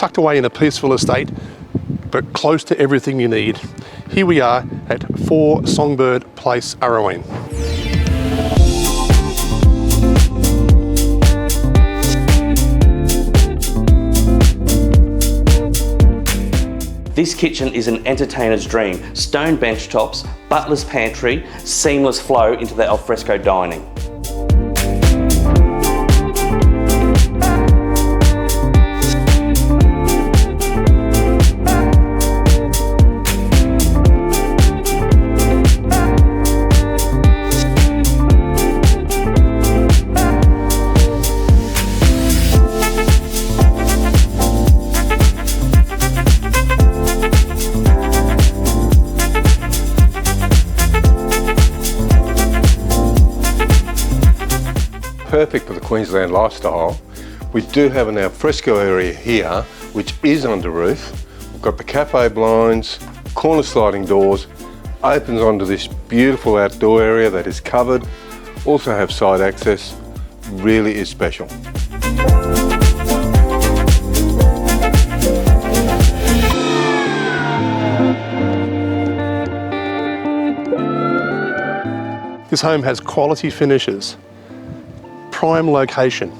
tucked away in a peaceful estate, but close to everything you need. Here we are at 4 Songbird Pl, Urraween. This kitchen is an entertainer's dream. Stone bench tops, butler's pantry, seamless flow into the alfresco dining. Perfect for the Queensland lifestyle. We do have an alfresco area here, which is under roof. We've got the cafe blinds, corner sliding doors, opens onto this beautiful outdoor area that is covered. Also have side access, really is special. This home has quality finishes, prime location,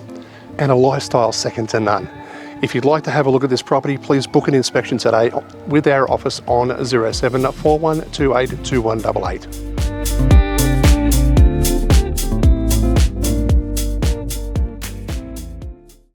and a lifestyle second to none. If you'd like to have a look at this property, please book an inspection today with our office on 0741282188.